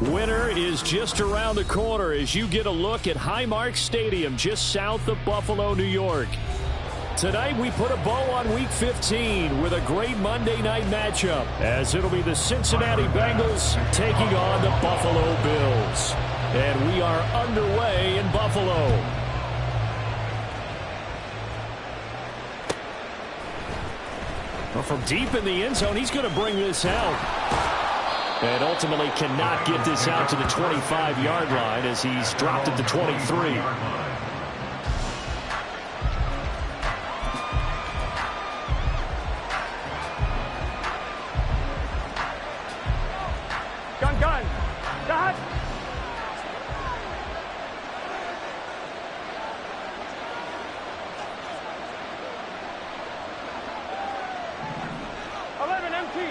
Winter is just around the corner as you get a look at Highmark Stadium just south of Buffalo, New York. Tonight we put a bow on Week 15 with a great Monday night matchup as it'll be the Cincinnati Bengals taking on the Buffalo Bills. And we are underway in Buffalo. Well, from deep in the end zone, he's going to bring this out. And ultimately cannot get this out to the 25-yard line as he's dropped it to 23. Gun. Got. Eleven empty.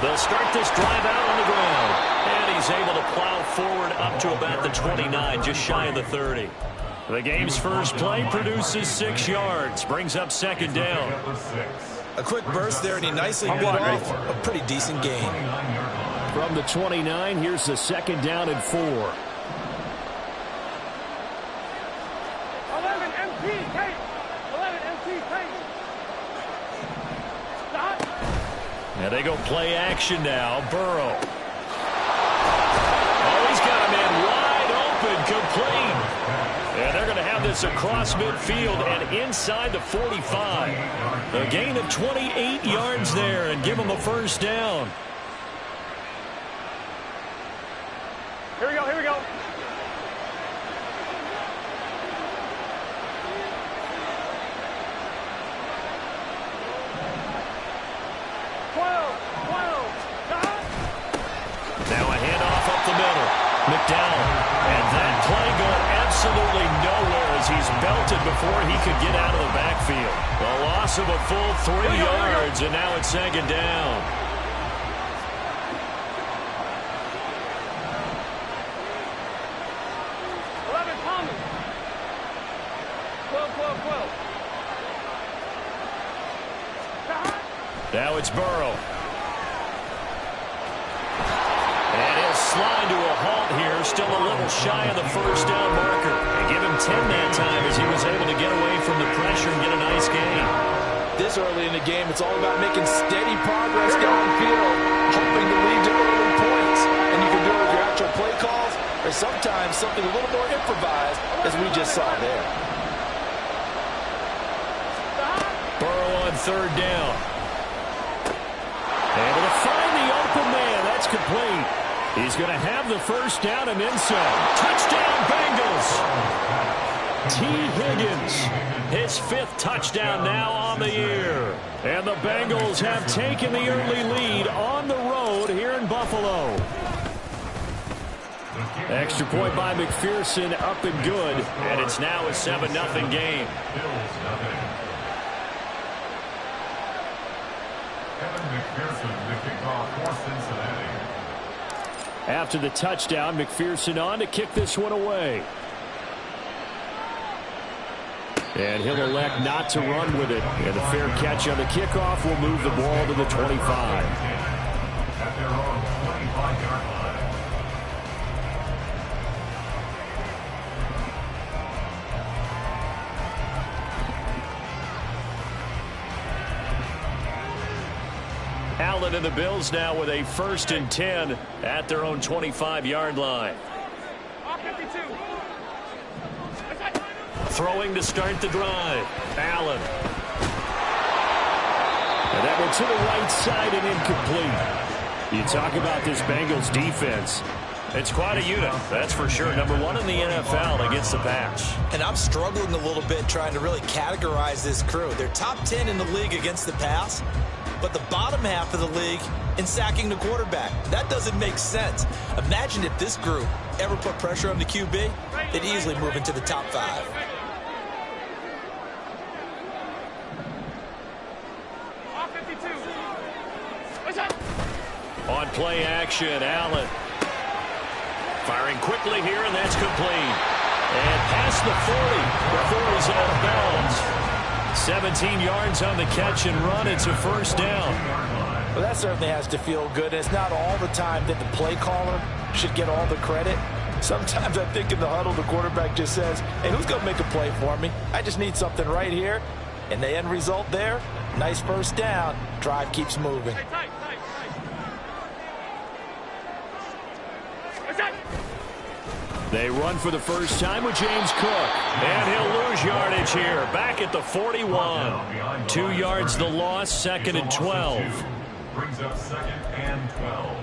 They'll start this drive out on the ground. And he's able to plow forward up to about the 29, just shy of the 30. The game's first play produces 6 yards, brings up second down. A quick burst there, and he nicely bit off a pretty decent gain. From the 29, here's the second down and 4. 11 empty, Kate. 11 empty, Kate. And they go play action now. Burrow. Oh, he's got a man wide open, complete. And they're going to have this across midfield and inside the 45. A gain of 28 yards there and give them a first down. Here we go. 12. Now a handoff up the middle. McDowell. And that play going absolutely nowhere as he's belted before he could get out of the backfield. A loss of a full 3 yards, and now it's second down. Now it's Burrow. And he'll slide to a halt here, still a little shy of the first down marker. And give him 10 that time as he was able to get away from the pressure and get a nice gain. This early in the game, it's all about making steady progress downfield, hoping to lead to early points. And you can do it with your actual play calls, or sometimes something a little more improvised, as we just saw there. Burrow on third down. Able to find the open man. That's complete. He's going to have the first down and then some. Touchdown, Bengals. T. Higgins, his 5th touchdown now on the year. And the Bengals have taken the early lead on the road here in Buffalo. Extra point by McPherson, up and good. And it's now a 7-0 game. After the touchdown, McPherson on to kick this one away. And he'll elect not to run with it. And a fair catch on the kickoff will move the ball to the 25. Allen and the Bills now with a 1st and 10 at their own 25-yard line. Throwing to start the drive. Allen. And that one to the right side and incomplete. You talk about this Bengals defense. It's quite a unit, that's for sure. Number 1 in the NFL against the pass. And I'm struggling a little bit trying to really categorize this crew. They're top 10 in the league against the pass, but the bottom half of the league in sacking the quarterback. That doesn't make sense. Imagine if this group ever put pressure on the QB, they'd easily move into the top 5. On play action, Allen. Firing quickly here, and that's complete. And past the 40 before he's out of bounds. 17 yards on the catch and run. It's a first down. Well, that certainly has to feel good. It's not all the time that the play caller should get all the credit. Sometimes I think in the huddle, the quarterback just says, hey, who's going to make a play for me? I just need something right here. And the end result there, nice first down. Drive keeps moving. They run for the first time with James Cook. And he'll lose yardage here. Back at the 41. 2 yards the loss, second and 12. Brings up second and 12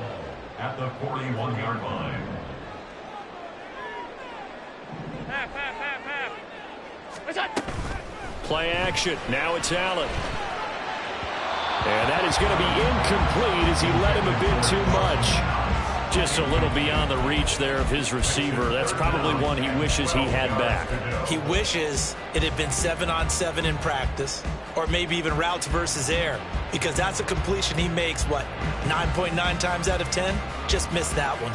at the 41-yard line. Play action. Now it's Allen. And that is going to be incomplete as he led him a bit too much. Just a little beyond the reach there of his receiver. That's probably one he wishes he had back. He wishes it had been 7-on-7 in practice, or maybe even routes versus air, because that's a completion he makes, 9.9 times out of 10? Just missed that one.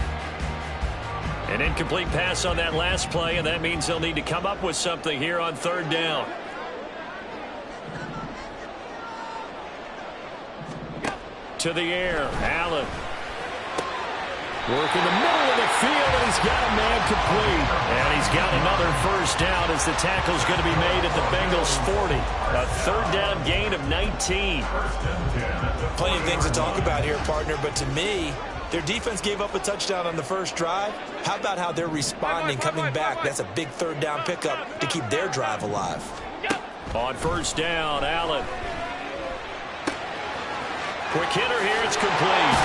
An incomplete pass on that last play, and that means they'll need to come up with something here on third down. To the air, Allen. Work in the middle of the field, and he's got a man complete. And he's got another first down as the tackle's going to be made at the Bengals' 40. A third down gain of 19. Plenty of things to talk about here, partner, but to me, their defense gave up a touchdown on the first drive. How about how they're responding, coming back? That's a big third down pickup to keep their drive alive. On first down, Allen. Quick hitter here, it's complete.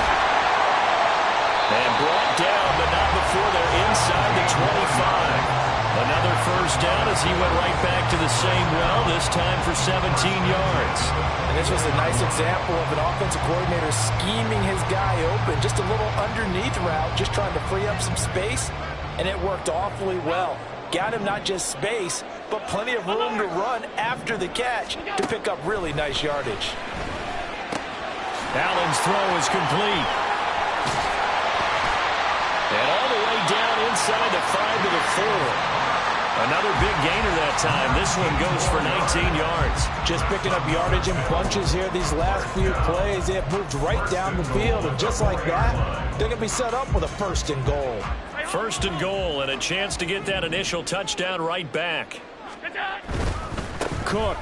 And brought down, but not before they're inside the 25. Another first down as he went right back to the same well, this time for 17 yards. And this was a nice example of an offensive coordinator scheming his guy open. Just a little underneath route, just trying to free up some space, and it worked awfully well. Got him not just space, but plenty of room to run after the catch to pick up really nice yardage. Allen's throw is complete. And all the way down inside the 5 to the 4. Another big gainer that time. This one goes for 19 yards. Just picking up yardage in bunches here these last few plays. They have moved right down the field, and just like that, they're going to be set up with a first and goal. First and goal, and a chance to get that initial touchdown right back. Cook.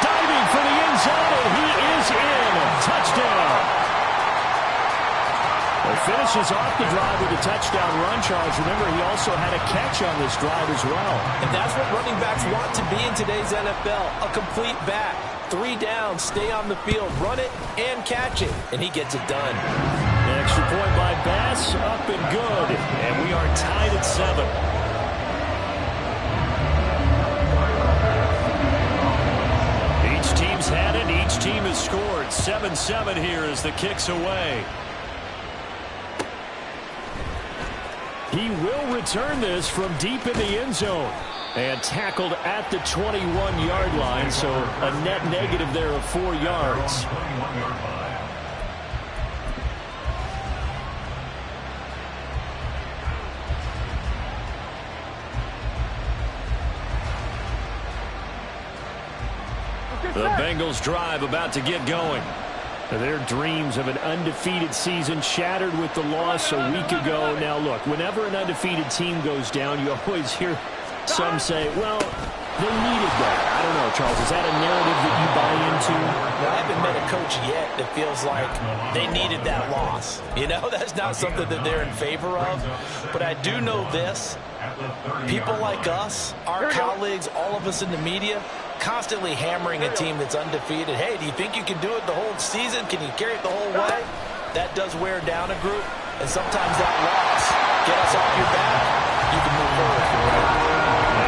Diving for the end zone, and he is in. Touchdown. He finishes off the drive with a touchdown run, Charles. Remember, he also had a catch on this drive as well. And that's what running backs want to be in today's NFL, a complete back. 3 down, stay on the field, run it, and catch it. And he gets it done. An extra point by Bass, up and good. And we are tied at 7. Each team's had it. Each team has scored. 7-7 here as the kick's away. He will return this from deep in the end zone. And tackled at the 21-yard line, so a net negative there of 4 yards. The Bengals drive about to get going. Their dreams of an undefeated season shattered with the loss a week ago. Now, look, whenever an undefeated team goes down, you always hear some say, well, they needed that. I don't know, Charles. Is that a narrative that you buy into? Well, I haven't met a coach yet that feels like they needed that loss. You know, that's not something that they're in favor of. But I do know this. People like us, our colleagues, all of us in the media, constantly hammering a team that's undefeated. Hey, do you think you can do it the whole season? Can you carry it the whole way? That does wear down a group, and sometimes that loss, get us off your back, you can move forward.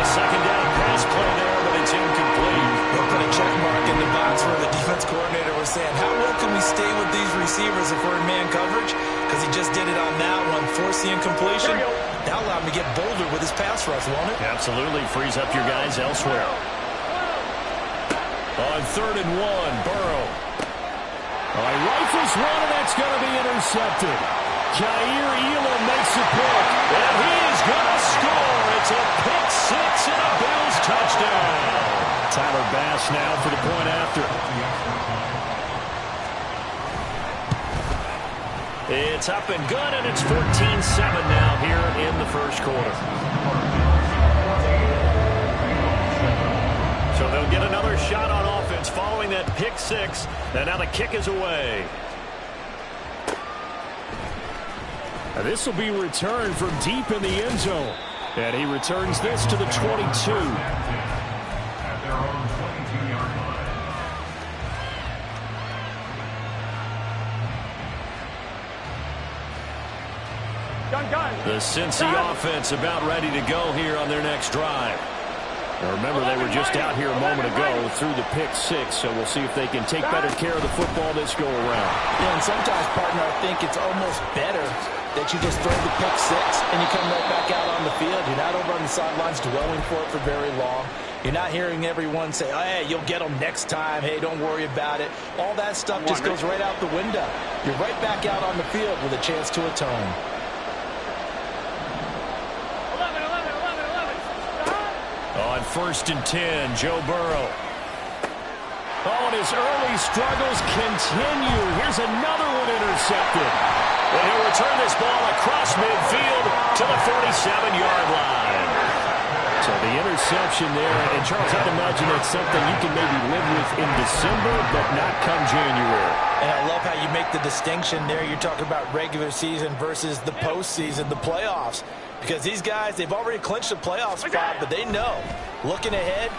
A second down pass play there, but it's incomplete. We'll put a check mark in the box where the defense coordinator was saying, how well can we stay with these receivers if we're in man coverage? Because he just did it on that one, force the incompletion. That allowed him to get bolder with his pass rush, won't it? Absolutely, frees up your guys elsewhere. On 3rd and 1, Burrow. Rifles one, and that's going to be intercepted. Jair Elam makes a pick, and he is going to score. It's a pick 6 and a Bills touchdown. Tyler Bass now for the point after. It's up and good, and it's 14-7 now here in the first quarter. So they'll get another shot on offense following that pick six, and now the kick is away. This will be returned from deep in the end zone. And he returns this to the 22. At their own 22-yard line. Gun. The Cincy offense about ready to go here on their next drive. Now remember, they were just out here a moment ago through the pick six, so we'll see if they can take better care of the football this go around. Yeah, and sometimes, partner, I think it's almost better that you just throw the pick six and you come right back out on the field. You're not over on the sidelines dwelling for it for very long. You're not hearing everyone say, oh, hey, you'll get them next time. Hey, don't worry about it. All that stuff just goes right out the window. You're right back out on the field with a chance to atone. 11. On 1st and 10, Joe Burrow. Oh, and his early struggles continue. Here's another one intercepted. And he'll return this ball across midfield to the 47-yard line. So the interception there, and Charles, I'd imagine that's something you can maybe live with in December, but not come January. And I love how you make the distinction there. You're talking about regular season versus the postseason, the playoffs. Because these guys, they've already clinched the playoff spot, but they know, looking ahead,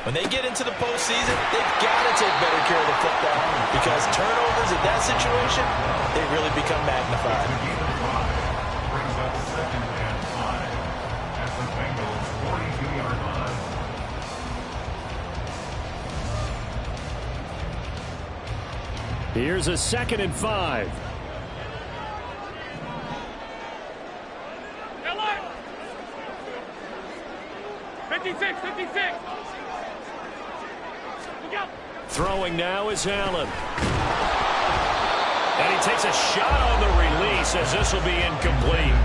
when they get into the postseason, they've got to take better care of the football because turnovers in that situation, they really become magnified. Brings up 2nd and 5 at the Bengals 42-yard line. Here's a 2nd and 5. 56. Throwing now is Allen. And he takes a shot on the release as this will be incomplete.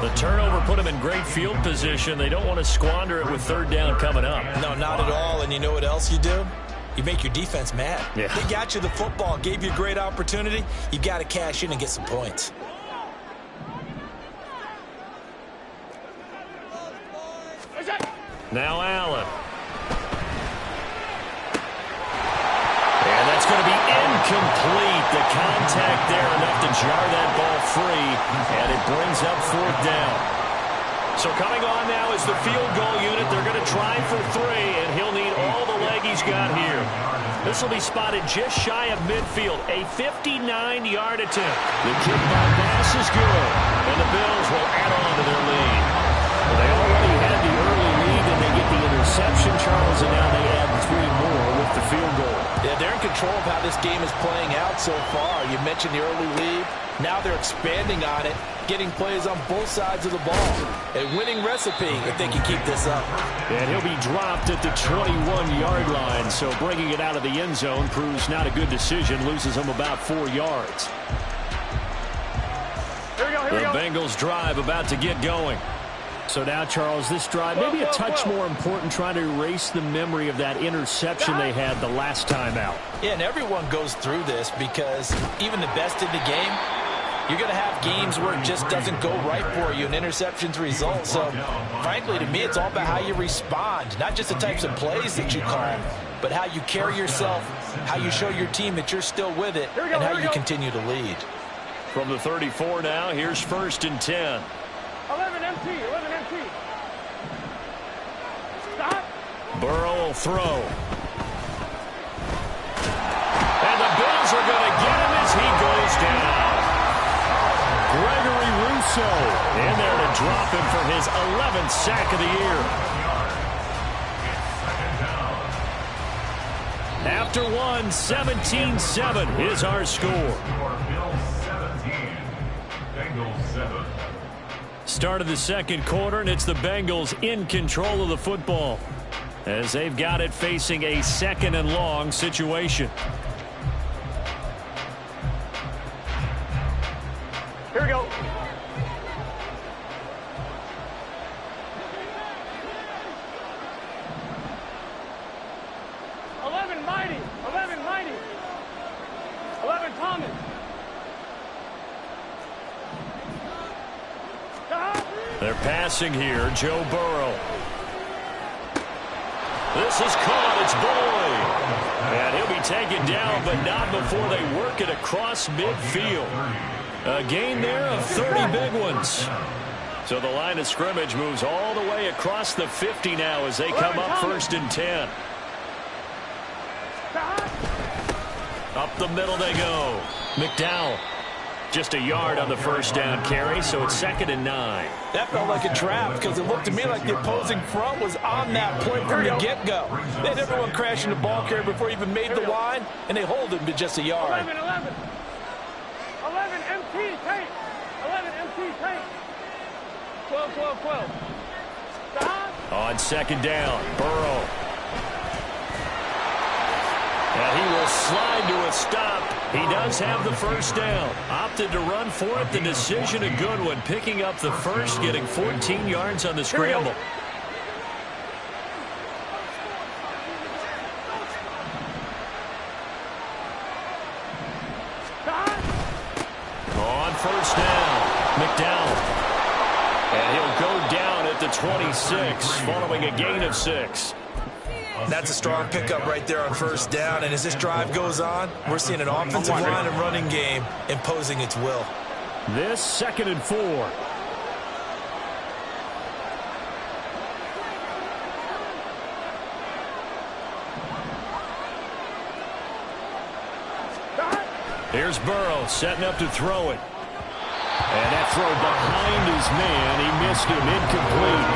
The turnover put him in great field position. They don't want to squander it with 3rd down coming up. No, not at all. And you know what else you do? You make your defense mad. Yeah. They got you the football, gave you a great opportunity. You got to cash in and get some points. Now Allen. And that's going to be incomplete. The contact there enough to jar that ball free, and it brings up 4th down. So coming on now is the field goal unit. They're going to try for 3, and he'll need all the leg he's got here. This will be spotted just shy of midfield, a 59-yard attempt. The kick by Bass is good, and the Bills will add on to their lead. Well, they already had the early lead, and they get the interception, Charles, and now they add 3 more with the field goal. Yeah, they're in control of how this game is playing out so far. You mentioned the early lead. Now they're expanding on it, getting plays on both sides of the ball. A winning recipe if they can keep this up. And he'll be dropped at the 21-yard line, so bringing it out of the end zone proves not a good decision, loses him about 4 yards. Here we go. The Bengals drive about to get going. So now, Charles, this drive maybe a touch more important, trying to erase the memory of that interception they had the last time out. Yeah, and everyone goes through this because even the best in the game, you're going to have games where it just doesn't go right for you and interceptions result. So, frankly, to me, it's all about how you respond, not just the types of plays that you call, but how you carry yourself, how you show your team that you're still with it, and how you continue to lead. From the 34 now, here's 1st and 10. 11 MT. Stop. Burrow will throw. And the Bills are going to get him as he goes down. Gregory Rousseau in there to drop him for his 11th sack of the year. After 17-7 is our score. Bills 17, Bengals 7. Start of the 2nd quarter, and it's the Bengals in control of the football as they've got it facing a 2nd and long situation. Here we go. They're passing here. Joe Burrow. This is caught. It's Boyd. And he'll be taken down, but not before they work it across midfield. A gain there of 30 big ones. So the line of scrimmage moves all the way across the 50 now as they come up 1st and 10. Up the middle they go. McDowell. Just a yard on the first down carry, so it's 2nd and 9. That felt like a trap because it looked to me like the opposing front was on that play from the get-go. They had everyone crashing the ball carrier before he even made the line, and they hold him to just a yard. 11 MT tank. 11 MT tank. 12. On 2nd down, Burrow. And he will slide to a stop. He does have the first down. Opted to run for it. The decision a good one. Picking up the first, getting 14 yards on the scramble. On 1st down, McDowell. And he'll go down at the 26 following a gain of 6. That's a strong pickup right there on 1st down, and as this drive goes on, we're seeing an offensive line and running game imposing its will. This 2nd and 4. Here's Burrow setting up to throw it. And that throw behind his man. He missed him. Incomplete.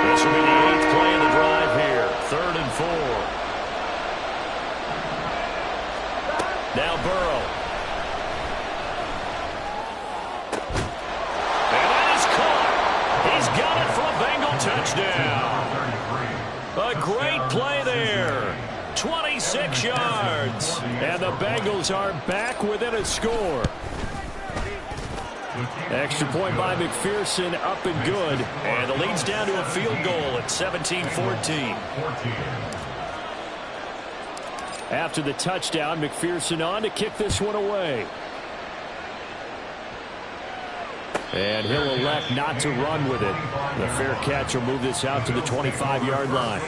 This will be the 8th play of the drive here. 3rd and 4. Now Burrow. And that is caught. He's got it for a Bengal touchdown. A great play there. 26 yards. And the Bengals are back within a score. Extra point by McPherson, up and good. And the lead's down to a field goal at 17-14. After the touchdown, McPherson on to kick this one away. And he'll elect not to run with it. The fair catch will move this out to the 25-yard line.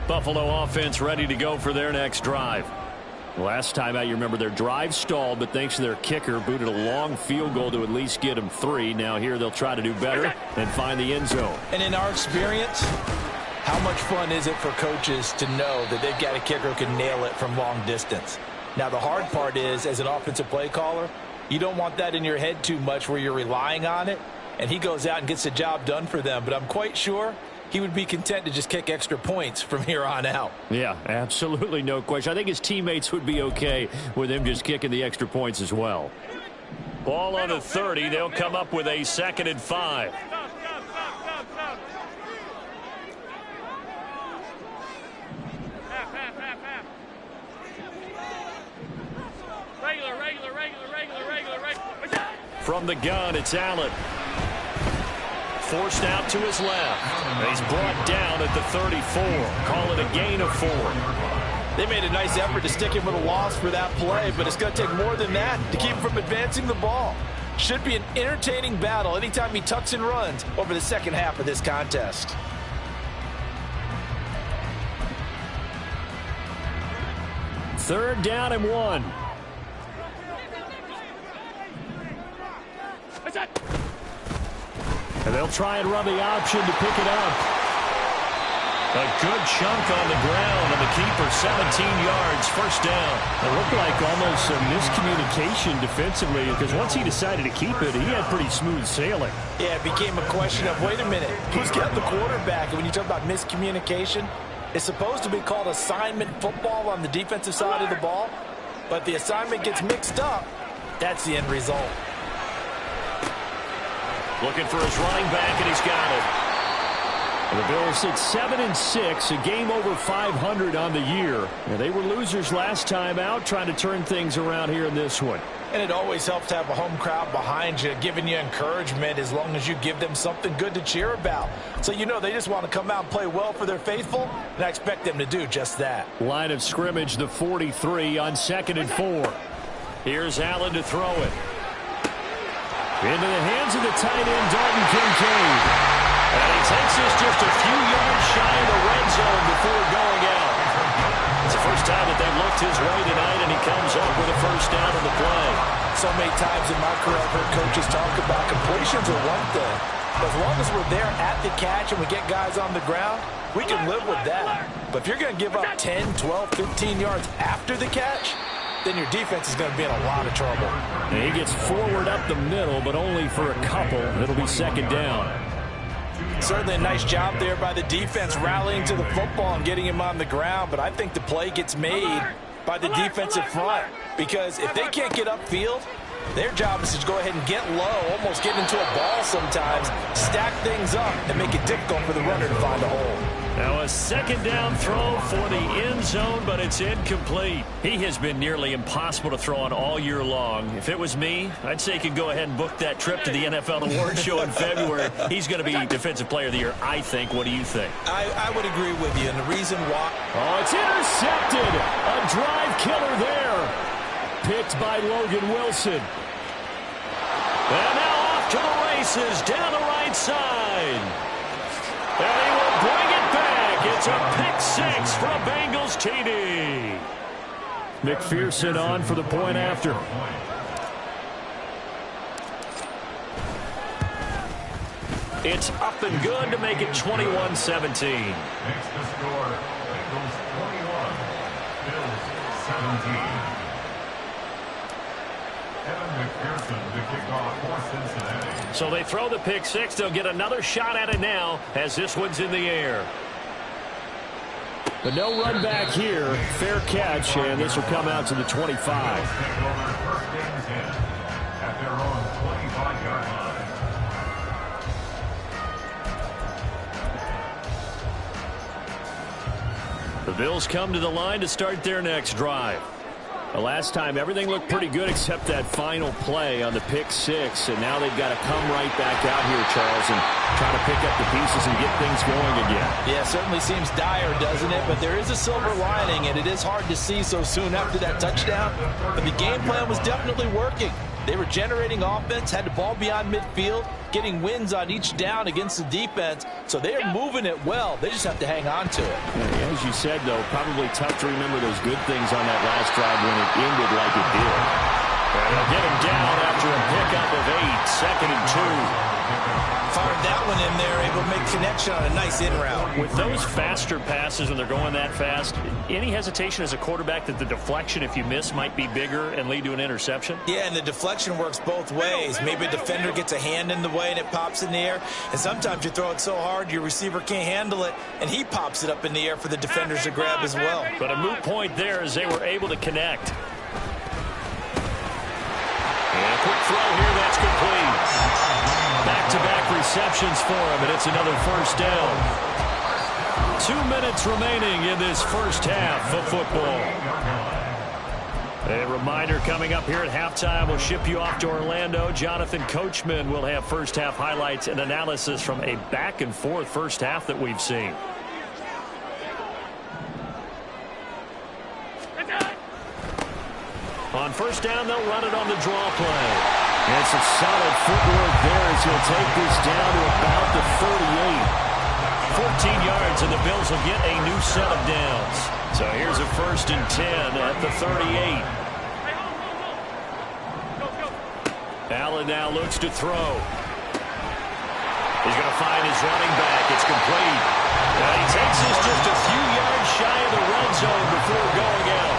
Buffalo offense ready to go for their next drive. Last time out, you remember their drive stalled, but thanks to their kicker, booted a long field goal to at least get them 3. Now here they'll try to do better and find the end zone. And in our experience, how much fun is it for coaches to know that they've got a kicker who can nail it from long distance? Now, the hard part is, as an offensive play caller, you don't want that in your head too much where you're relying on it, and he goes out and gets the job done for them. But I'm quite sure he would be content to just kick extra points from here on out. Yeah, absolutely, no question. I think his teammates would be okay with him just kicking the extra points as well. Ball on the 30. They'll come up with a 2nd and 5. From the gun, it's Allen. Forced out to his left. And he's brought down at the 34. Call it a gain of 4. They made a nice effort to stick him with a loss for that play, but it's going to take more than that to keep him from advancing the ball. Should be an entertaining battle anytime he tucks and runs over the second half of this contest. Third down and 1. And they'll try and run the option to pick it up. A good chunk on the ground, and the keeper 17 yards, first down. It looked like almost a miscommunication defensively, because once he decided to keep it, he had pretty smooth sailing. Yeah, it became a question of, wait a minute, who's got the quarterback? And when you talk about miscommunication, it's supposed to be called assignment football on the defensive side of the ball, but the assignment gets mixed up. That's the end result. Looking for his running back, and he's got it. And the Bills at 7-6, a game over 500 on the year. And they were losers last time out, trying to turn things around here in this one. And it always helps to have a home crowd behind you, giving you encouragement as long as you give them something good to cheer about. So you know they just want to come out and play well for their faithful, and I expect them to do just that. Line of scrimmage, the 43 on 2nd and 4. Here's Allen to throw it. Into the hands of the tight end, Dalton Kincaid. And he takes this just a few yards shy of the red zone before going out. It's the first time that they've looked his way tonight, and he comes up with a first down on the play. So many times in my career I've heard coaches talk about completions are one thing. But as long as we're there at the catch and we get guys on the ground, we can live with that. But if you're going to give up 10, 12, 15 yards after the catch, then your defense is going to be in a lot of trouble. And he gets forward up the middle, but only for a couple. It'll be second down. Certainly a nice job there by the defense rallying to the football and getting him on the ground, but I think the play gets made by the defensive front because if they can't get upfield, their job is to go ahead and get low, almost get into a ball sometimes, stack things up, and make it difficult for the runner to find a hole. Now a second down throw for the end zone, but it's incomplete. He has been nearly impossible to throw on all year long. If it was me, I'd say he could go ahead and book that trip to the NFL Awards show in February. He's going to be Defensive Player of the Year, I think. What do you think? I would agree with you, and the reason why... Oh, it's intercepted. A drive killer there. Picked by Logan Wilson. And now off to the races down the right side. And he will bring it back. It's a pick six from Bengals TD. McPherson on for the point after. It's up and good to make it 21-17. Makes the score. Bengals 21, Bills 17. Evan McPherson to kick off for Cincinnati. So they throw the pick six. They'll get another shot at it now as this one's in the air. But no run back here. Fair catch, and this will come out to the 25. First and 10 at their own 25-yard line. The Bills come to the line to start their next drive. The last time, everything looked pretty good except that final play on the pick six, and now they've got to come right back out here, Charles, and try to pick up the pieces and get things going again. Yeah, certainly seems dire, doesn't it? But there is a silver lining, and it is hard to see so soon after that touchdown. But the game plan was definitely working. They were generating offense, had the ball beyond midfield, getting wins on each down against the defense. So they are moving it well. They just have to hang on to it. Yeah, as you said, though, probably tough to remember those good things on that last drive when it ended like it did. And they'll get him down after a pickup of 8, 2nd and 2. Fired that one in there, able to make connection on a nice in route. With those faster passes when they're going that fast, any hesitation as a quarterback that the deflection, if you miss, might be bigger and lead to an interception? Yeah, and the deflection works both ways. Maybe a defender gets a hand in the way and it pops in the air. And sometimes you throw it so hard your receiver can't handle it, and he pops it up in the air for the defenders to grab as well. But a moot point there as they were able to connect. And a quick throw here, that's complete. Back-to-back receptions for him, and it's another first down. 2 minutes remaining in this first half of football. A reminder coming up here at halftime, we'll ship you off to Orlando. Jonathan Coachman will have first half highlights and analysis from a back-and-forth first half that we've seen. On first down, they'll run it on the draw play. And some solid footwork there as he'll take this down to about the 38. 14 yards, and the Bills will get a new set of downs. So here's a 1st and 10 at the 38. Allen now looks to throw. He's going to find his running back. It's complete. And he takes this just a few yards shy of the red zone before going out.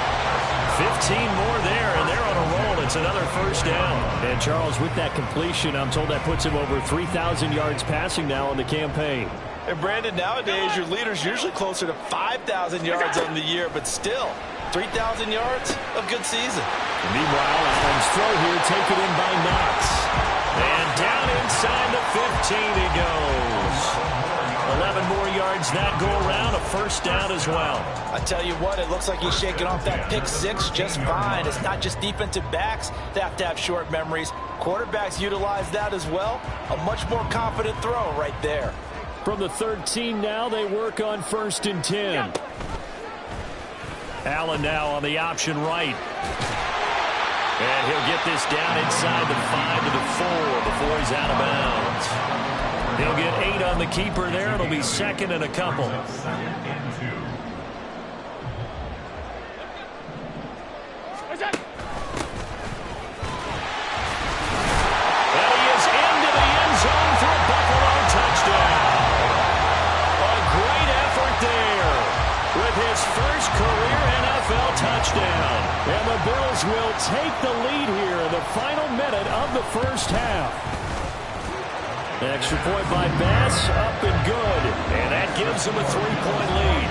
15 more there, and they're on a roll. It's another first down. And, Charles, with that completion, I'm told that puts him over 3,000 yards passing now on the campaign. And, Brandon, nowadays your leader's usually closer to 5,000 yards on the year, but still, 3,000 yards, a good season. And meanwhile, Allen's throw here taken in by Knox. And down inside the 15 he goes. 11 more yards that go around, a first down as well. I tell you what, it looks like he's shaking off that pick six just fine. It's not just defensive backs that have to have short memories. Quarterbacks utilize that as well. A much more confident throw right there. From the 13 now, they work on 1st and 10. Allen now on the option right. And he'll get this down inside the 5 to the 4 before he's out of bounds. He'll get 8 on the keeper there. It'll be 2nd and a couple. Touchdown. And the Bills will take the lead here in the final minute of the first half. Extra point by Bass, up and good. And that gives them a 3-point lead.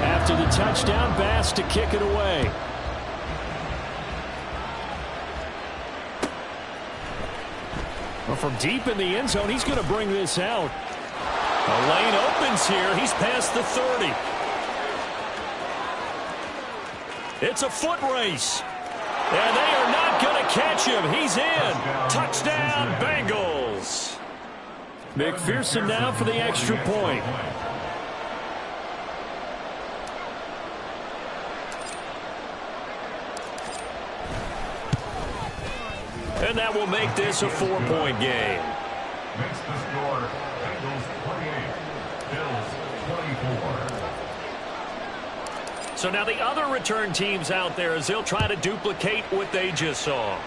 After the touchdown, Bass to kick it away. Well, from deep in the end zone, he's going to bring this out. A lane opens here. He's past the 30. It's a foot race. And they are not going to catch him. He's in. Touchdown, Bengals. McPherson now for the extra point. And that will make this a 4-point game. Makes the score Bengals 28, Bills 24. So now the other return teams out there as they'll try to duplicate what they just saw.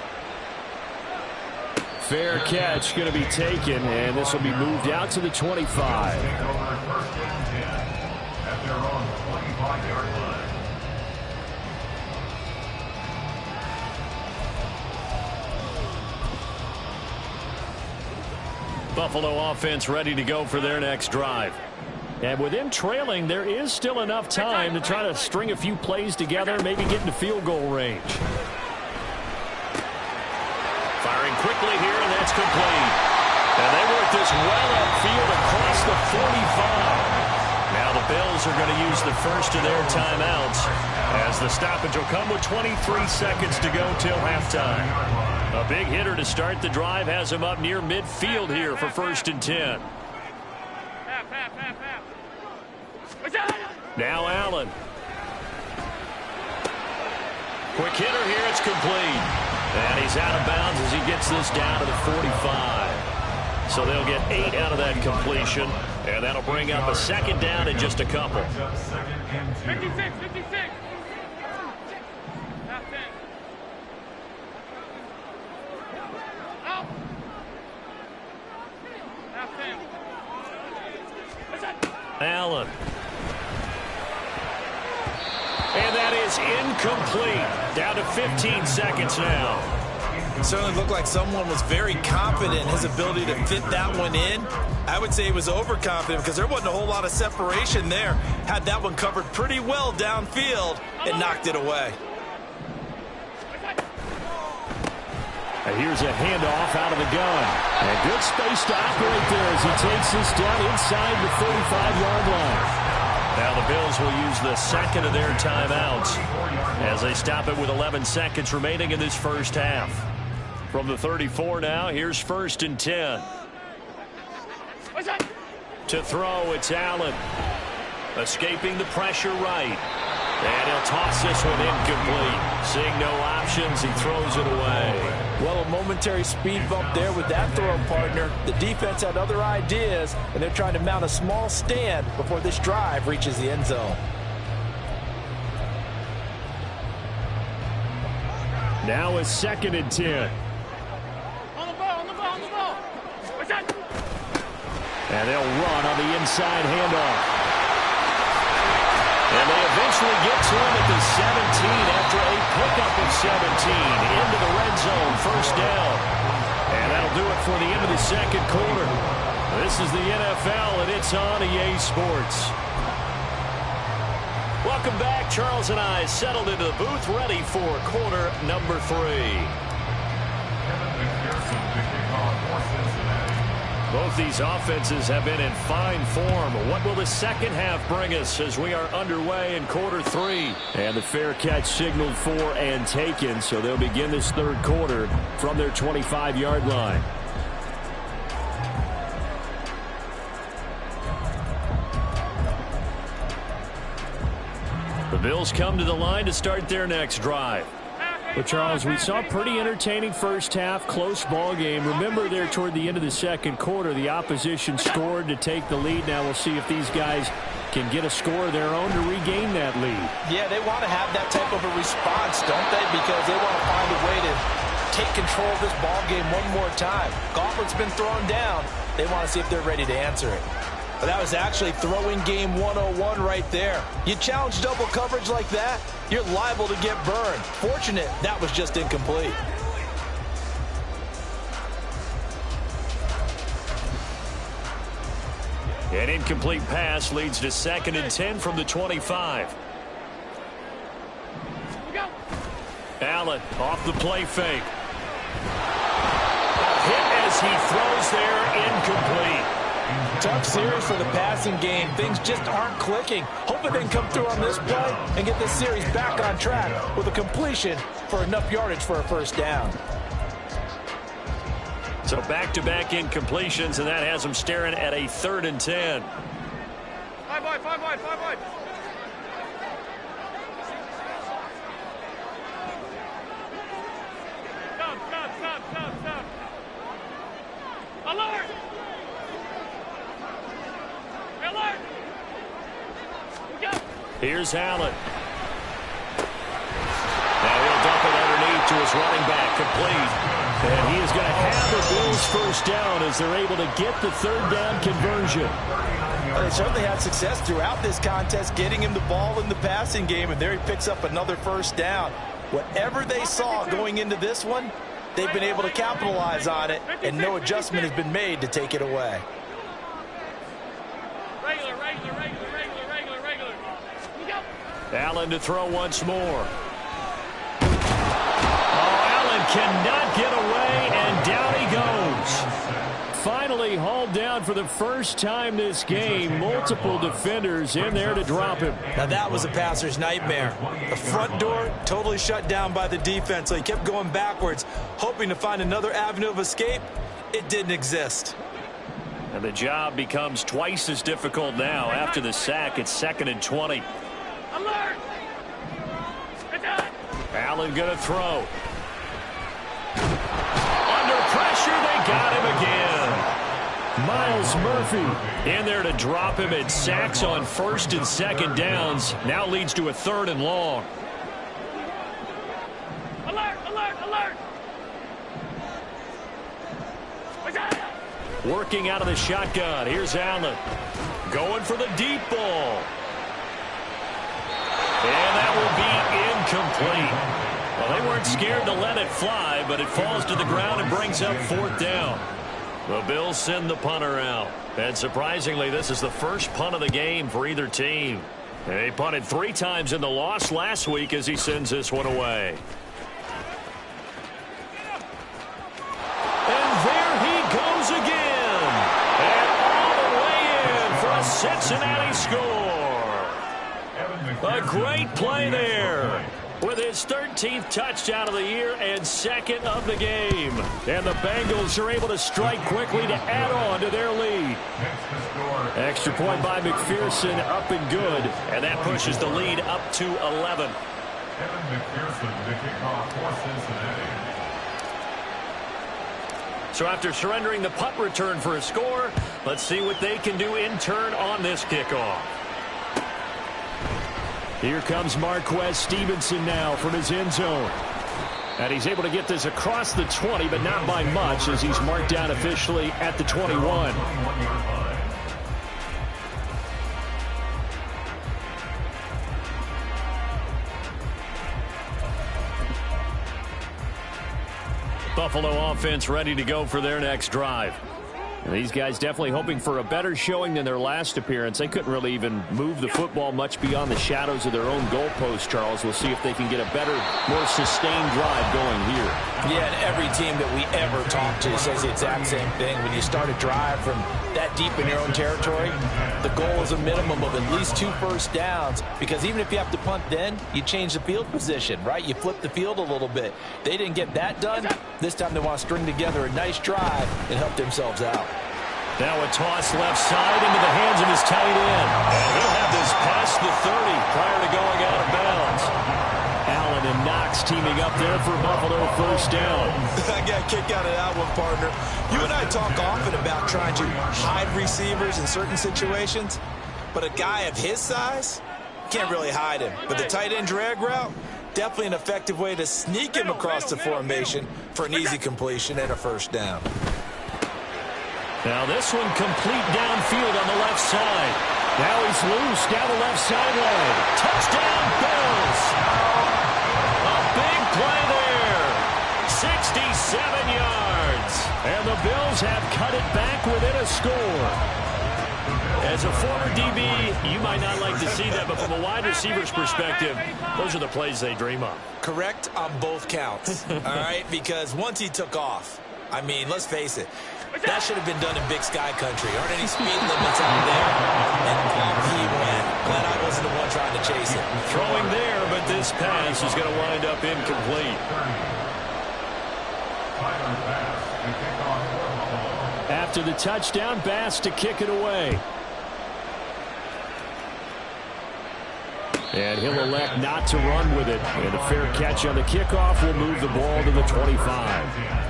Fair catch going to be taken, and this will be moved out to the 25. Take over 1st and 10 at their own 25-yard line. Buffalo offense ready to go for their next drive. And with them trailing, there is still enough time to try to string a few plays together, maybe get into field goal range. Firing quickly here, and that's complete. And they work this well upfield across the 45. Now the Bills are going to use the first of their timeouts as the stoppage will come with 23 seconds to go till halftime. A big hitter to start the drive has him up near midfield here for 1st and 10. Now Allen. Quick hitter here, it's complete. And he's out of bounds as he gets this down to the 45. So they'll get 8 out of that completion, and that'll bring up a 2nd down in just a couple. 56. Allen. And that is incomplete. Down to 15 seconds now. It certainly looked like someone was very confident in his ability to fit that one in. I would say he was overconfident because there wasn't a whole lot of separation there. Had that one covered pretty well downfield and knocked it away. And here's a handoff out of the gun. And good space to operate there as he takes this down inside the 35-yard line. Now the Bills will use the 2nd of their timeouts as they stop it with 11 seconds remaining in this first half. From the 34 now, here's 1st and 10. To throw, it's Allen. Escaping the pressure right. And he'll toss this one incomplete. Seeing no options, he throws it away. Well, a momentary speed bump there with that throw, partner. The defense had other ideas, and they're trying to mount a small stand before this drive reaches the end zone. Now it's 2nd and 10. On the ball. What's that? And they'll run on the inside handoff. And they eventually get to him at the 17 after a pickup of 17 into the red zone, 1st down. And that'll do it for the end of the 2nd quarter. This is the NFL, and it's on EA Sports. Welcome back. Charles and I settled into the booth, ready for quarter number 3. Both these offenses have been in fine form. What will the second half bring us as we are underway in quarter 3? And the fair catch signaled for and taken, so they'll begin this third quarter from their 25-yard line. The Bills come to the line to start their next drive. Well, Charles, we saw a pretty entertaining first half, close ball game. Remember there toward the end of the second quarter, the opposition scored to take the lead. Now we'll see if these guys can get a score of their own to regain that lead. Yeah, they want to have that type of a response, don't they? Because they want to find a way to take control of this ball game one more time. Gauntlet's been thrown down. They want to see if they're ready to answer it. But that was actually throwing game 101 right there. You challenge double coverage like that, you're liable to get burned. Fortunate that was just incomplete. An incomplete pass leads to 2nd and 10 from the 25. Allen off the play fake. Hit as he throws there, incomplete. Tough series for the passing game. Things just aren't clicking. Hoping they can come through on this play and get this series back on track with a completion for enough yardage for a first down. So back-to-back incompletions, and that has them staring at a 3rd and 10. 5 wide, 5 wide, 5 wide. Stop. Alert! Alert! Go! Here's Allen. Now he'll dump it underneath to his running back, complete. And he is going to have the Bills first down as they're able to get the 3rd down conversion. Well, they certainly had success throughout this contest, getting him the ball in the passing game, and there he picks up another first down. Whatever they saw going into this one, they've been able to capitalize on it, and no adjustment has been made to take it away. Regular. Allen to throw once more. Allen cannot get away, and down he goes. Finally hauled down for the first time this game. Multiple defenders in there to drop him. Now that was a passer's nightmare. The front door totally shut down by the defense, so he kept going backwards, hoping to find another avenue of escape. It didn't exist. And the job becomes twice as difficult now after the sack. It's 2nd and 20. Alert! Allen going to throw. Under pressure, they got him again. Miles Murphy in there to drop him, and sacks on 1st and 2nd downs. Now leads to a 3rd and long. Alert! Working out of the shotgun. Here's Allen. Going for the deep ball. And that will be incomplete. Well, they weren't scared to let it fly, but it falls to the ground and brings up 4th down. The Bills send the punter out. And surprisingly, this is the first punt of the game for either team. And they punted 3 times in the loss last week as he sends this one away. And there he goes again. And all the way in for a Cincinnati score. A great play there with his 13th touchdown of the year and 2nd of the game. And the Bengals are able to strike quickly to add on to their lead. Extra point by McPherson, up and good. And that pushes the lead up to 11. Kevin McPherson, the kickoff for Cincinnati. So after surrendering the punt return for a score, let's see what they can do in turn on this kickoff. Here comes Marquez Stevenson now from his end zone. And he's able to get this across the 20, but not by much, as he's marked down officially at the 21. Buffalo offense ready to go for their next drive. And these guys definitely hoping for a better showing than their last appearance. They couldn't really even move the football much beyond the shadows of their own goalpost, Charles. We'll see if they can get a better, more sustained drive going here. Yeah, and every team that we ever talk to says the exact same thing. When you start a drive from that deep in your own territory, the goal is a minimum of at least 2 first downs, because even if you have to punt then, you change the field position, right? You flip the field a little bit. They didn't get that done. This time they want to string together a nice drive and help themselves out. Now a toss left side into the hands of his tight end. And he'll have this past the 30 prior to going out of bounds. Allen and Knox teaming up there for Buffalo first down. I got a kick out of that one, partner. You and I talk often about trying to hide receivers in certain situations, but a guy of his size can't really hide him. But the tight end drag route, definitely an effective way to sneak him across the formation for an easy completion and a first down. Now this one complete downfield on the left side. Now he's loose down the left sideline. Touchdown Bills. A big play there. 67 yards. And the Bills have cut it back within a score. As a former DB, you might not like to see that, but from a wide receiver's perspective, those are the plays they dream of. Correct on both counts, all right? Because once he took off, I mean, let's face it, that should have been done in Big Sky country. Aren't any speed limits out there? And off he went. Glad I wasn't the one trying to chase it. Throwing there, but this pass is going to wind up incomplete. After the touchdown, Bass to kick it away. And he'll elect not to run with it. And a fair catch on the kickoff will move the ball to the 25.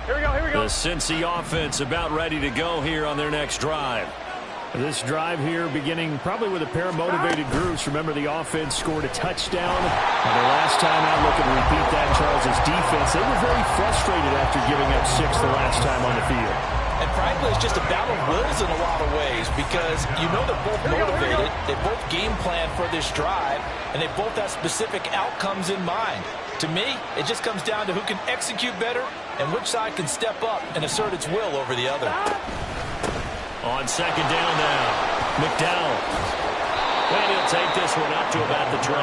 Here we go, here we go. The Cincy offense about ready to go here on their next drive. This drive here beginning probably with a pair of motivated groups. Remember, the offense scored a touchdown. And their last time out, looking to repeat that, Charles' defense, they were very frustrated after giving up 6 the last time on the field. And frankly, it's just a battle of wills in a lot of ways, because you know they're both motivated, they both game plan for this drive, and they both have specific outcomes in mind. To me, it just comes down to who can execute better and which side can step up and assert its will over the other. On second down now, McDowell. And he'll take this one up to about the 23.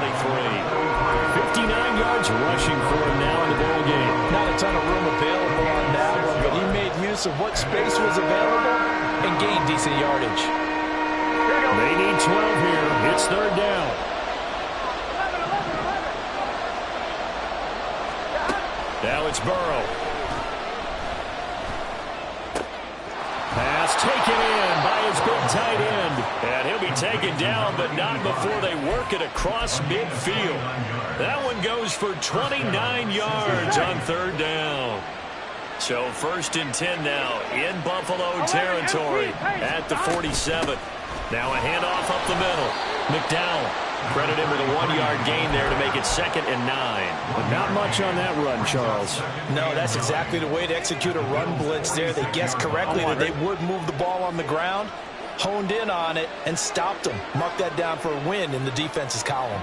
59 yards rushing for him now in the ball game. Not a ton of room available on that one, but he made use of what space was available and gained decent yardage. They need 12 here. It's third down. Now it's Burrow. Pass taken in by his big tight end. And he'll be taken down, but not before they work it across midfield. That one goes for 29 yards on third down. So first and 10 now in Buffalo territory at the 47. Now a handoff up the middle. McDowell. Credit him with a 1-yard gain there to make it 2nd and 9. But not much on that run, Charles. No, that's exactly the way to execute a run blitz there. They guessed correctly that they would move the ball on the ground, honed in on it, and stopped them. Mark that down for a win in the defense's column.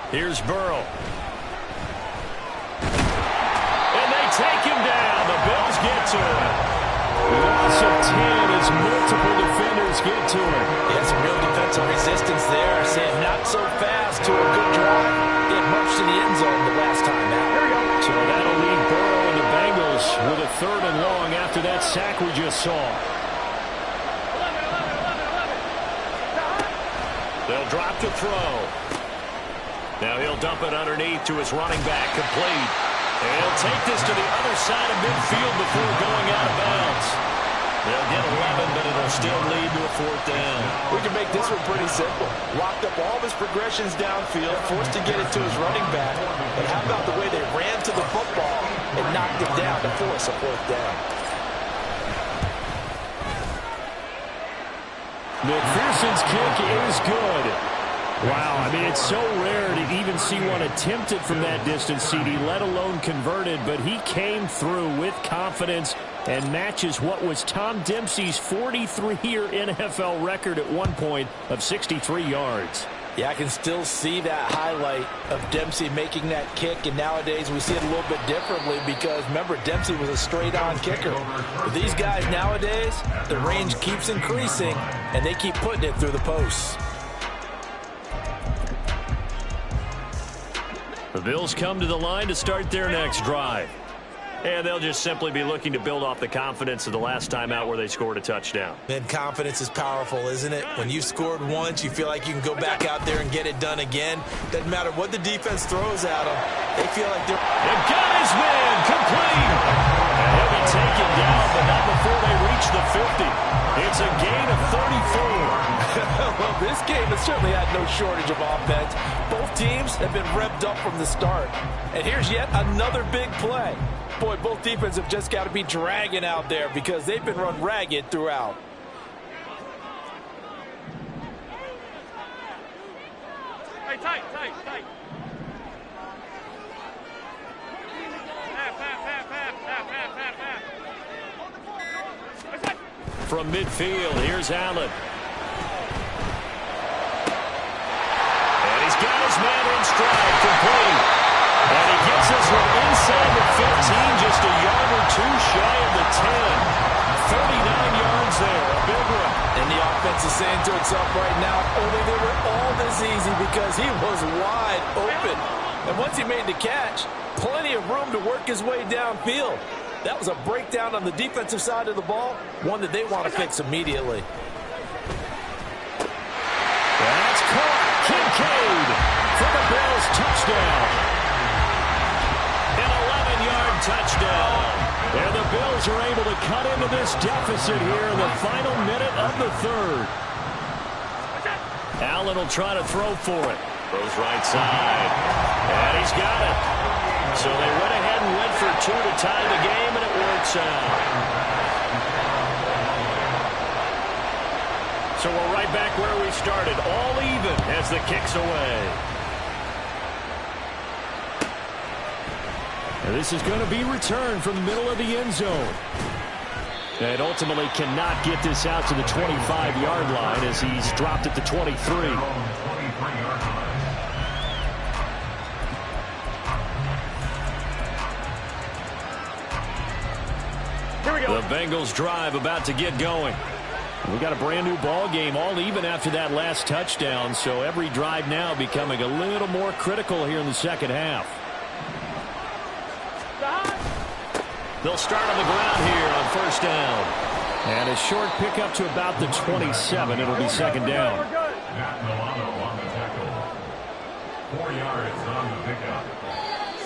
Here's Burrow. And they take him down. The Bills get to him. Loss of 10 as multiple defenders get to him. Yeah, some real defensive resistance there. Saying not so fast to a good drive. They had marched to the end zone the last time out. So that'll leave Burrow and the Bengals with a 3rd and long after that sack we just saw. They'll drop to throw. Now he'll dump it underneath to his running back, complete. And he'll take this to the other side of midfield before going out of bounds. They'll get 11, but it'll still lead to a 4th down. We can make this one pretty simple. Locked up all of his progressions downfield, forced to get it to his running back. But how about the way they ran to the football and knocked it down to force a 4th down? McPherson's kick is good. Wow, I mean, it's so rare to even see one attempted from that distance, CD, let alone converted, but he came through with confidence and matches what was Tom Dempsey's 43-year NFL record at one point of 63 yards. Yeah, I can still see that highlight of Dempsey making that kick, and nowadays we see it a little bit differently because, remember, Dempsey was a straight-on kicker. But these guys nowadays, the range keeps increasing, and they keep putting it through the posts. The Bills come to the line to start their next drive. And they'll just simply be looking to build off the confidence of the last time out where they scored a touchdown. And confidence is powerful, isn't it? When you scored once, you feel like you can go back out there and get it done again. Doesn't matter what the defense throws at them. They feel like they're... They've got his man complete. And he'll be taken down, but not before they reach the 50. It's a gain of 34. Well, this game has certainly had no shortage of offense. Both teams have been revved up from the start. And here's yet another big play. Boy, both defenses have just got to be dragging out there because they've been run ragged throughout. Hey, tight. From midfield, here's Allen. And he's got his man in stride, complete. And he gets this one inside the 15, just a yard or two shy of the 10. 39 yards there, a big one. And the offense is saying to itself right now, only they were all this easy because he was wide open. And once he made the catch, plenty of room to work his way downfield. That was a breakdown on the defensive side of the ball, one that they want to fix immediately. That's caught. Kincaid for the Bills, touchdown. An 11-yard touchdown. And the Bills are able to cut into this deficit here in the final minute of the third. Allen will try to throw for it. Throws right side. And he's got it. So they went ahead and went for two to tie the game, and it works out. So we're right back where we started, all even as the kick's away. And this is going to be returned from the middle of the end zone. And ultimately cannot get this out to the 25-yard line as he's dropped at the 23. The Bengals drive about to get going. We got a brand new ball game, all even after that last touchdown, so every drive now becoming a little more critical here in the second half. They'll start on the ground here on first down. And a short pickup to about the 27. It'll be second down. Matt Milano on the tackle. 4 yards on the pickup.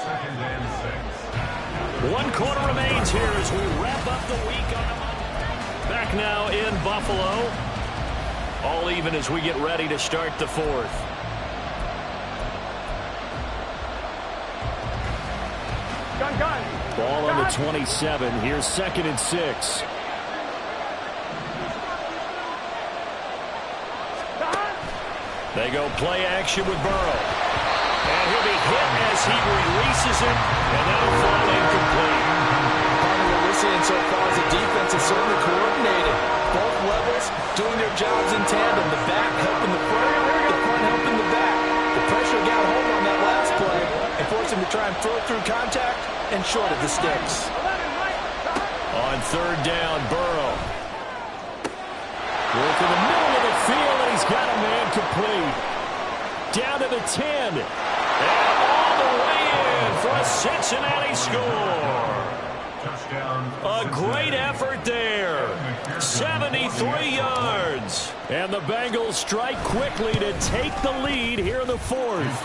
Second and 6. 1 quarter remains here as we wrap up the week on a Monday. Back now in Buffalo. All even as we get ready to start the fourth. Gun. Ball on the 27. Here's second and 6. They go play action with Burrow. And he'll be hit as he releases it, and that'll fall incomplete. Part of what we're seeing so far is the defense is certainly coordinated. Both levels doing their jobs in tandem. The back helping the front helping the back. The pressure got hold on that last play and forced him to try and throw it through contact and short of the sticks. On third down, Burrow. Work in the middle of the field, and he's got a man complete. Down to the 10. And all the way in for a Cincinnati score. A great effort there. 73 yards. And the Bengals strike quickly to take the lead here in the fourth.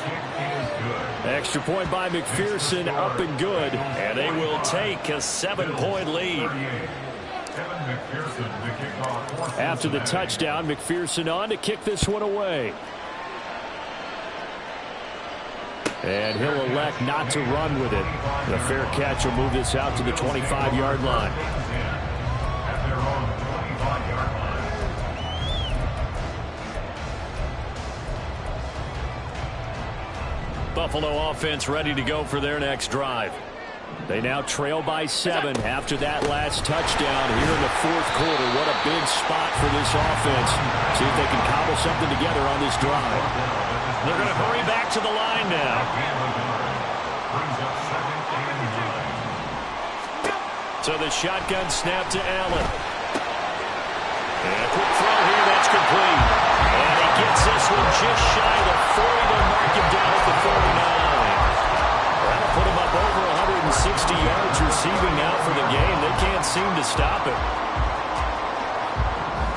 Extra point by McPherson, up and good. And they will take a 7-point lead. After the touchdown, McPherson on to kick this one away. And he'll elect not to run with it. The fair catch will move this out to the 25-yard line. Buffalo offense ready to go for their next drive. They now trail by 7 after that last touchdown here in the fourth quarter. What a big spot for this offense. See if they can cobble something together on this drive. They're going to hurry back to the line now. So the shotgun snap to Allen. And a quick throw here, that's complete. And he gets this one just shy of the 40. They'll mark him down at the 49. That'll put him up over 160 yards receiving now for the game. They can't seem to stop it.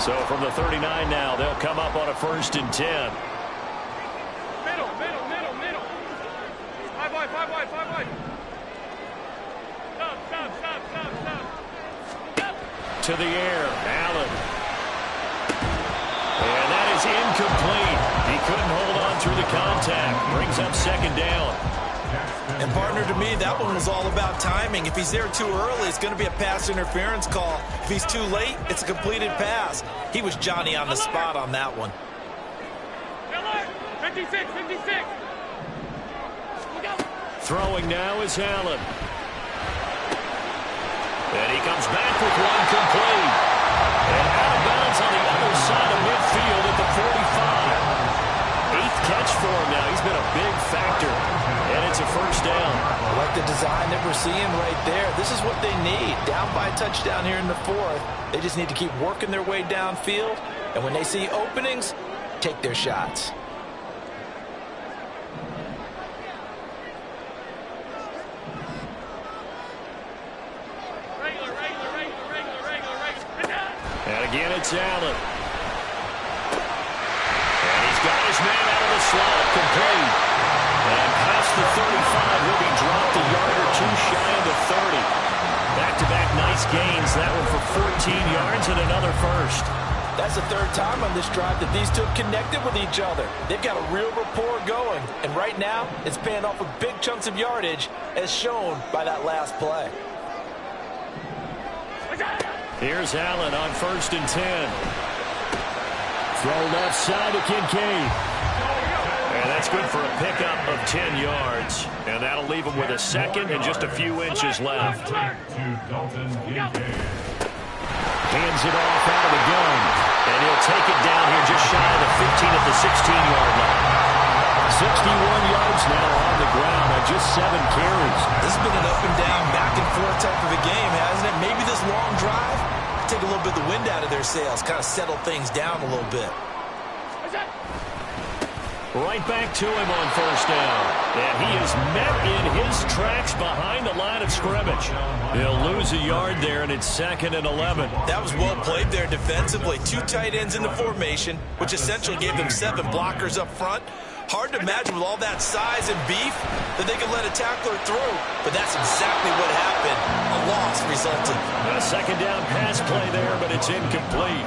So from the 39 now, they'll come up on a 1st and 10. Middle. 5 wide. Stop. To the air, Allen. And that is incomplete. He couldn't hold on through the contact. Brings up 2nd down. And partner, to me, that one was all about timing. If he's there too early, it's going to be a pass interference call. If he's too late, it's a completed pass. He was Johnny on the spot on that one. 56. Throwing now is Allen. And he comes back with one complete. And out of bounds on the other side of midfield at the 45. 8th catch for him now. He's been a big factor. And it's a 1st down. I like the design that we're seeing right there. This is what they need. Down by a touchdown here in the 4th. They just need to keep working their way downfield. And when they see openings, take their shots. And again, it's Allen. And he's got his man out of the slot, complete. And past the 35, will be dropped a yard or 2 shy of the 30. Back-to-back nice gains. That one for 14 yards and another 1st. That's the 3rd time on this drive that these two have connected with each other. They've got a real rapport going. And right now, it's paying off with big chunks of yardage, as shown by that last play. Here's Allen on 1st and 10. Throw left side to Kincaid. And that's good for a pickup of 10 yards. And that'll leave him with a 2nd and just a few inches left. Hands it off out of the gun. And he'll take it down here just shy of the 15 at the 16-yard line. 61 yards now on the ground on just 7 carries. This has been an up and down, back and forth type of a game, hasn't it? Maybe this long drive take a little bit of the wind out of their sails, kind of settle things down a little bit. Right back to him on 1st down. And he is met in his tracks behind the line of scrimmage. He'll lose a yard there, and it's 2nd and 11. That was well played there defensively. 2 tight ends in the formation, which essentially gave them 7 blockers up front. Hard to imagine with all that size and beef that they could let a tackler through, but that's exactly what happened. A loss resulted. A 2nd down pass play there, but it's incomplete.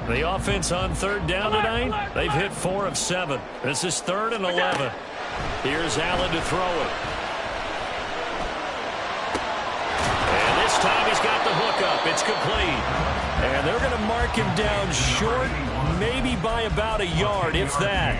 The offense on 3rd down tonight, they've hit 4 of 7. This is 3rd and 11. Here's Allen to throw it. And this time he's got the hook up. It's complete. And they're going to mark him down short, maybe by about a yard, if that.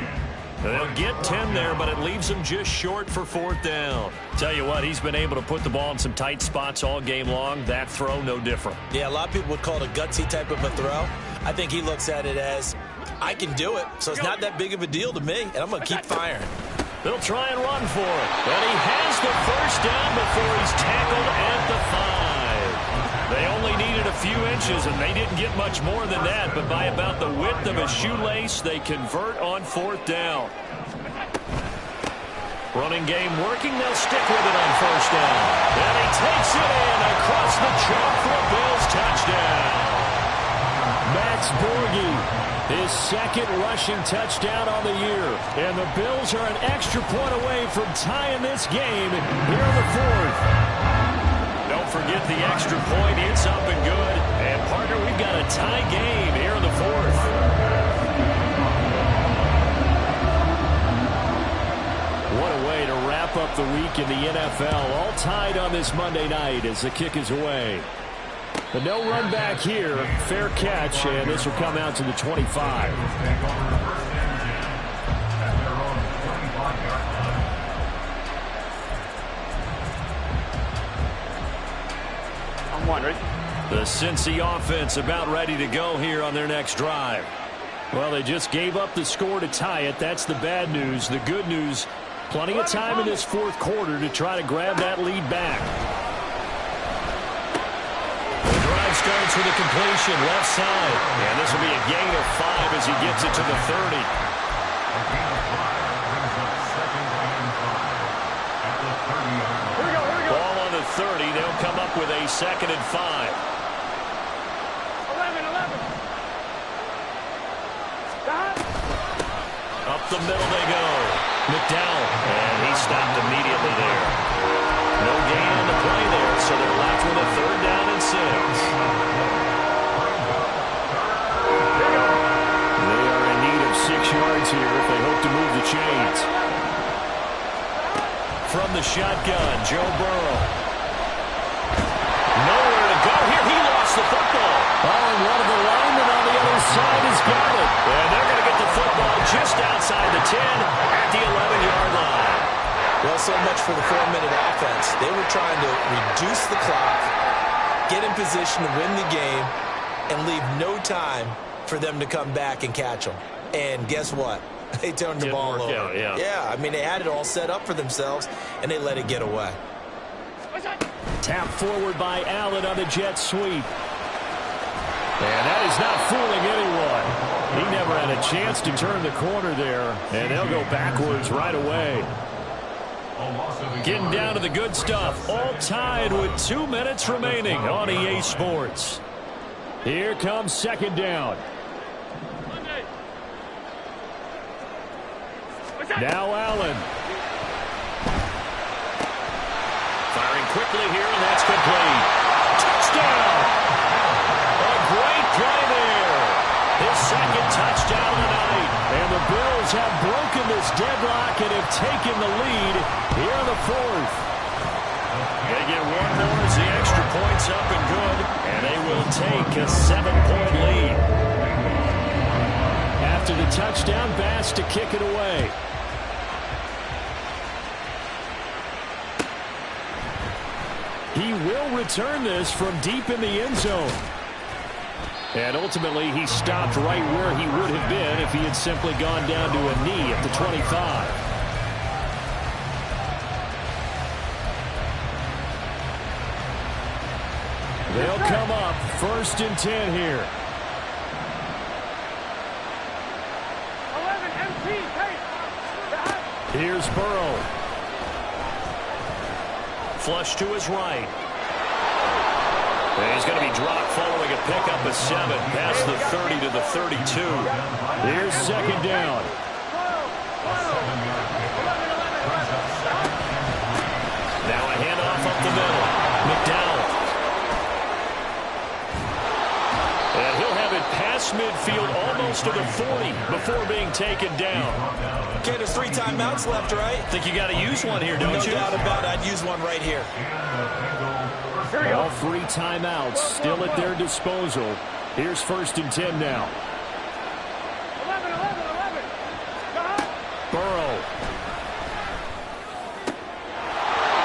They'll get 10 there, but it leaves him just short for 4th down. Tell you what, he's been able to put the ball in some tight spots all game long. That throw, no different. Yeah, a lot of people would call it a gutsy type of a throw. I think he looks at it as, I can do it, so it's not that big of a deal to me, and I'm going to keep firing. They'll try and run for it. And he has the 1st down before he's tackled at the 5. They only needed a few inches, and they didn't get much more than that. But by about the width of a shoelace, they convert on 4th down. Running game working. They'll stick with it on 1st down. And he takes it in across the chalk for a Bills touchdown. Max Borghi, his 2nd rushing touchdown on the year. And the Bills are an extra point away from tying this game here in the 4th. Don't forget the extra point. It's up and good. And, partner, we've got a tie game here in the 4th. What a way to wrap up the week in the NFL. All tied on this Monday night as the kick is away. But no run back here. Fair catch, and this will come out to the 25. Come on, ready? The Cincy offense about ready to go here on their next drive. Well, they just gave up the score to tie it. That's the bad news. The good news, plenty of time in this fourth quarter to try to grab that lead back. The drive starts with a completion left side. And this will be a gain of 5 as he gets it to the 30. A gain of 5 brings up second and 5 at the 30-yard line. Here we go. Ball on the 30. They'll come up with a second and 5. 11. Up the middle they go. McDowell. And he stopped immediately there. No gain on the play there, so they're left with a 3rd down and 6. They are in need of 6 yards here if they hope to move the chains. From the shotgun, Joe Burrow. Nowhere to go here. He lost the football. Oh, and one of the linemen on the other side has got it. And they're going to get the football just outside the 10 at the 11-yard line. Well, so much for the 4-minute offense. They were trying to reduce the clock, get in position to win the game, and leave no time for them to come back and catch them. And guess what? They turned the ball over. Out, yeah. Yeah, I mean, they had it all set up for themselves, and they let it get away. Tap forward by Allen on the jet sweep. And that is not fooling anyone. He never had a chance to turn the corner there, and they'll go backwards right away. Getting down to the good stuff. All tied with 2 minutes remaining on EA Sports. Here comes second down. Now Allen. Firing quickly here, and that's complete. Touchdown! A great play there. His second touchdown of the night. And the Bills have broken this deadlock and have taken the lead here in the 4th. They get one more as the extra point's up and good. And they will take a 7-point lead. After the touchdown, Bass to kick it away. He will return this from deep in the end zone. And ultimately, he stopped right where he would have been if he had simply gone down to a knee at the 25. They'll come up 1st and 10 here. 11 MT, Here's Burrow. Flush to his right. And he's going to be dropped following a pickup of 7 past the 30 to the 32. Here's second down. Now a handoff up the middle. McDowell. And he'll have it past midfield almost to the 40 before being taken down. Okay, there's 3 timeouts left, right? Think you got to use one here, don't you? No doubt about it. I'd use one right here. All 3 timeouts still at their disposal. Here's 1st and 10 now. 11. Burrow.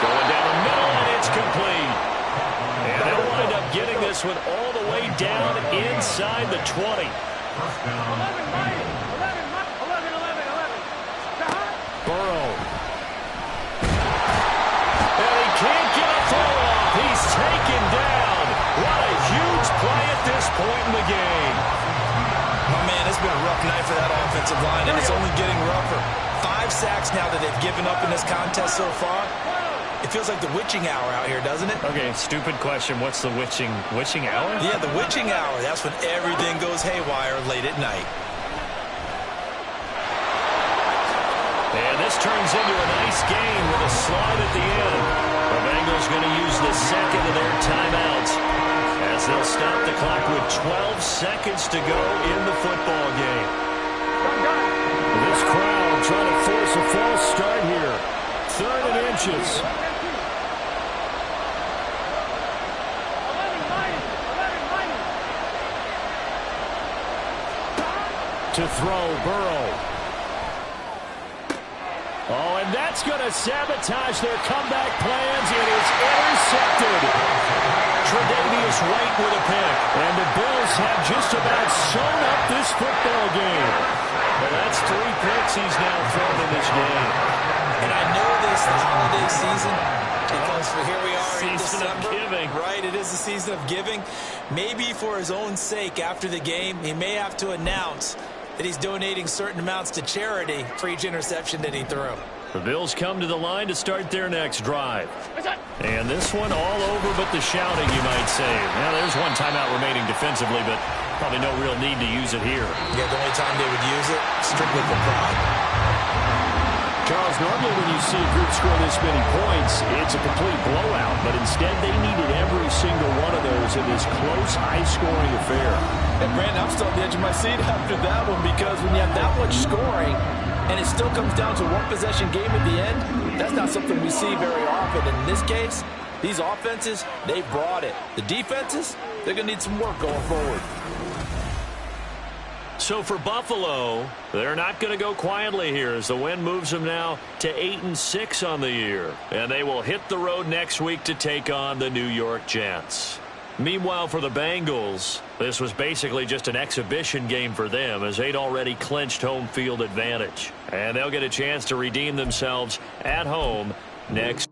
Going down the middle, and it's complete. And they'll wind up getting this one all the way down inside the 20. Burrow. And he can't get a throw off. He's taken down. What a huge play at this point in the game. Oh, man, it's been a rough night for that offensive line, and it's only getting rougher. 5 sacks now that they've given up in this contest so far. It feels like the witching hour out here, doesn't it? Okay, stupid question. What's the witching hour? Yeah, the witching hour. That's when everything goes haywire late at night. And this turns into a nice game with a slide at the end. The Bengals going to use the second of their timeouts as they'll stop the clock with 12 seconds to go in the football game. This crowd trying to force a false start here. 3rd and inches. To throw, Burrow. Oh, and that's going to sabotage their comeback plans. It is intercepted. Tre'Davious with a pick. And the Bills have just about sewn up this football game. Well, that's 3 picks he's now thrown in this game. And I know this the holiday season because here we are in Season December. of giving. Right, it is the season of giving. Maybe for his own sake after the game, he may have to announce that he's donating certain amounts to charity for each interception that he threw. The Bills come to the line to start their next drive. And this one all over but the shouting, you might say. Now, there's one timeout remaining defensively, but probably no real need to use it here. Yeah, the only time they would use it, strictly for pride. Charles, normally when you see a group score this many points, it's a complete blowout. But instead, they needed every single one of those in this close, high-scoring affair. And Brandon, I'm still on the edge of my seat after that one because when you have that much scoring and it still comes down to one possession game at the end, that's not something we see very often. In this case, these offenses, they brought it. The defenses, they're going to need some work going forward. So for Buffalo, they're not going to go quietly here as the win moves them now to 8-6 on the year. And they will hit the road next week to take on the New York Jets. Meanwhile, for the Bengals, this was basically just an exhibition game for them as they'd already clinched home field advantage. And they'll get a chance to redeem themselves at home next